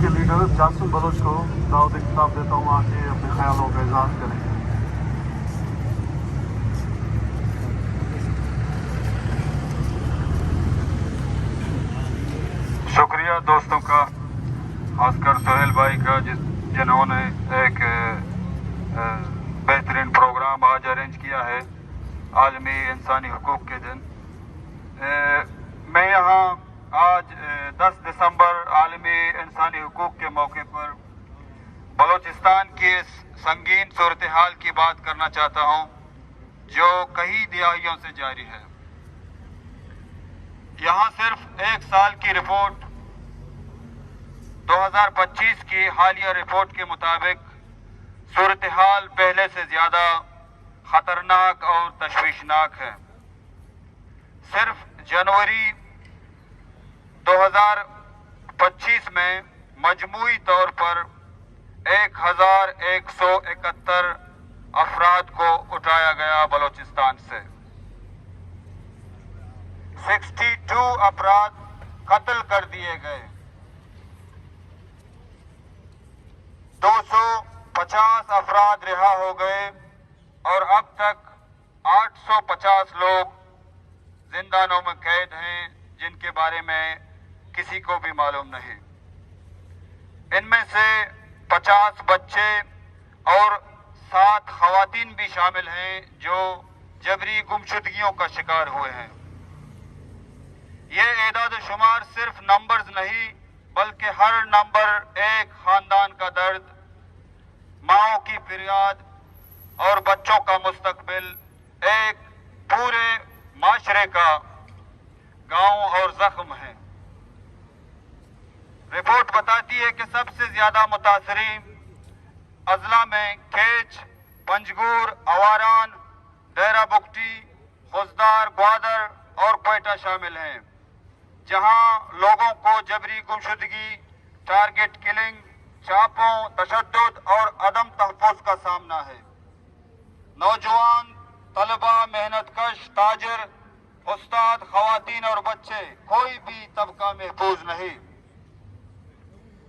के leader Jasim Bloch को दाऊद खिताब देता हूँ, आके अपने ख्यालों का इजहार करें। शुक्रिया दोस्तों का, खासकर सोहेल भाई का जिन्होंने एक बेहतरीन प्रोग्राम आज अरेंज किया है आलमी इंसानी हुकूक के दिन। मैं यहाँ आज 10 दिसंबर आलमी इंसानी हुकूक के मौके पर बलूचिस्तान की इस संगीन सूरत हाल की बात करना चाहता हूँ जो कई दिहाइयों से जारी है। यहाँ सिर्फ एक साल की रिपोर्ट 2025 की हालिया रिपोर्ट के मुताबिक सूरत हाल पहले से ज्यादा खतरनाक और तशवीशनाक है। सिर्फ जनवरी 2025 में मजमूई तौर पर 1171 अफराद को उठाया गया बलूचिस्तान से। 62 अफराद कत्ल कर दिए गए, 250 अफराद रिहा हो गए और अब तक 850 लोग जिंदानों में कैद हैं जिनके बारे में किसी को भी मालूम नहीं। इनमें से 50 बच्चे और 7 खवातीन भी शामिल हैं जो जबरी गुमशुदगियों का शिकार हुए हैं। ये एदाद शुमार सिर्फ नंबर्स नहीं बल्कि हर नंबर एक खानदान का दर्द, माओं की फरियाद और बच्चों का मुस्तकबिल, एक पूरे माशरे का गांव और जख्म है। रिपोर्ट बताती है कि सबसे ज्यादा मुतासरीन अजला में खेच, पंजगूर, अवारान, डेरा बुगटी, खुजदार, ग्वादर और क्वेटा शामिल हैं, जहां लोगों को जबरी गुमशुदगी, टारगेट किलिंग, चापों, तशद्दुद और अदम तहफ़्फ़ुज़ का सामना है। नौजवान, तलबा, मेहनतकश, ताजिर, उस्ताद, खवातीन और बच्चे, कोई भी तबका महफूज नहीं।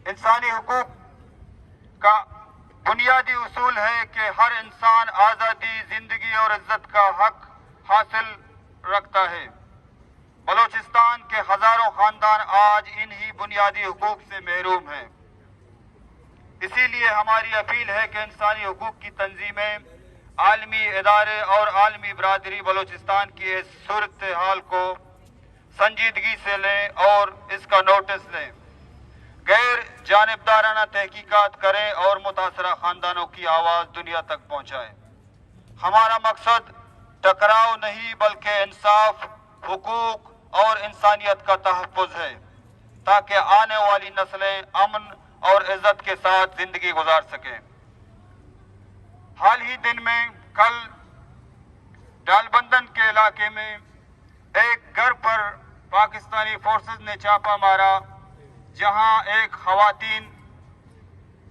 इंसानी हुकूक का बुनियादी उसूल है कि हर इंसान आज़ादी, जिंदगी और इज्जत का हक हासिल रखता है। बलूचिस्तान के हजारों खानदान आज इन्हीं बुनियादी हुकूक से महरूम हैं। इसीलिए हमारी अपील है कि इंसानी हुकूक की तंजीमें, आलमी इदारे और आलमी बरादरी बलूचिस्तान की इस सूरत हाल को संजीदगी से लें और इसका नोटिस लें, गैर जानिबदाराना तहकीकात करें और मुतासरा खानदानों की आवाज़ दुनिया तक पहुँचाएं। हमारा मकसद टकराव नहीं बल्कि इंसाफ, हुकूक और इंसानियत का तहफ़्फ़ुज़ है ताकि आने वाली नस्लें अमन और इज्जत के साथ जिंदगी गुजार सकें। हाल ही दिन में कल डालबंदन के इलाके में एक घर पर पाकिस्तानी फोर्सेस ने छापा मारा जहां एक खवातीन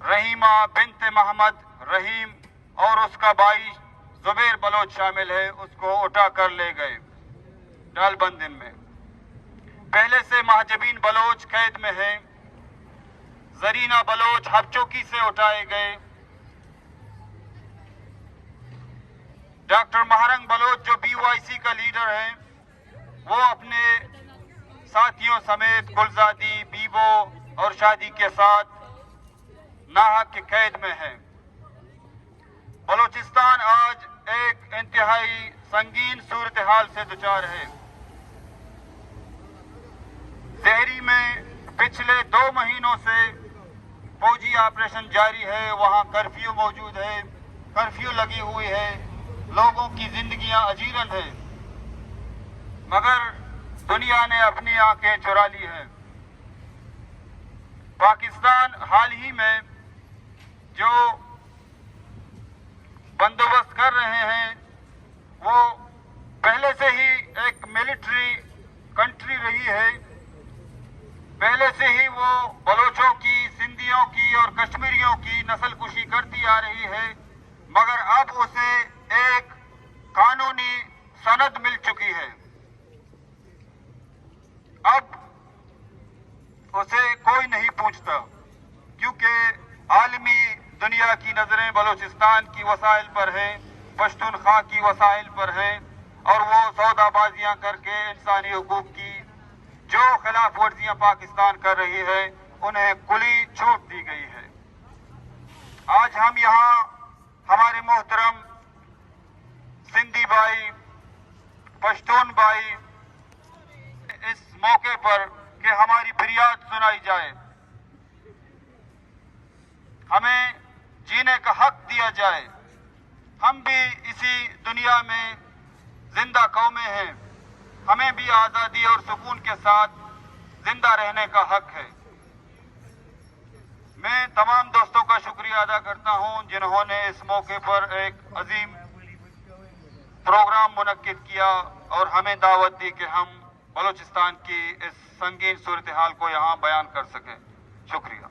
रहीमा बिन्त मोहम्मद रहीम और उसका भाई जुबैर बलोच शामिल है, उसको उठा कर ले गए डालबंदन में। पहले से महजबीन बलोच कैद में हैं। जरीना बलोच हबचौकी से उठाए गए। डॉक्टर महरंग बलोच जो BYC का लीडर है वो अपने साथियों समेत गुलजादी, बीबो और शादी के साथ नाहक के कैद में है। बलूचिस्तान आज एक इंतहाई संगीन सूरत हाल से दुचार है। जहरी में पिछले 2 महीनों से फौजी ऑपरेशन जारी है, वहां कर्फ्यू मौजूद है, कर्फ्यू लगी हुई है, लोगों की जिंदगियां अजीरन है, मगर दुनिया ने अपनी आंखें चुरा ली हैं। पाकिस्तान हाल ही में जो बंदोबस्त कर रहे हैं वो पहले से ही एक मिलिट्री कंट्री रही है। पहले से ही वो बलोचों की, सिंधियों की और कश्मीरियों की नस्लकुशी करती आ रही है, मगर अब उसे एक कानूनी सनद मिल चुकी है। अब उसे कोई नहीं पूछता। عالمی دنیا کی نظریں بلوچستان کی وسائل پر ہیں، پشتونخوا کی وسائل پر ہیں، اور وہ سودا بازیاں کر کے انسانی حقوق کی جو خلاف ورزیاں پاکستان کر رہی ہے انہیں کھلی چھوٹ دی گئی ہے۔ آج ہم یہاں ہمارے محترم سندھی بھائی، پشتون بھائی اس موقع پر کہ ہماری فریاد سنائی جائے، ہمیں جینے کا حق دیا جائے۔ ہم بھی اسی دنیا میں زندہ قومیں ہیں، ہمیں بھی آزادی اور سکون کے ساتھ زندہ رہنے کا حق ہے۔ میں تمام دوستوں کا شکریہ ادا کرتا ہوں جنہوں نے اس موقع پر ایک عظیم پروگرام منعقد کیا اور ہمیں دعوت دی کہ ہم بلوچستان کی اس سنگین صورتحال کو یہاں بیان کر سکیں۔ شکریہ۔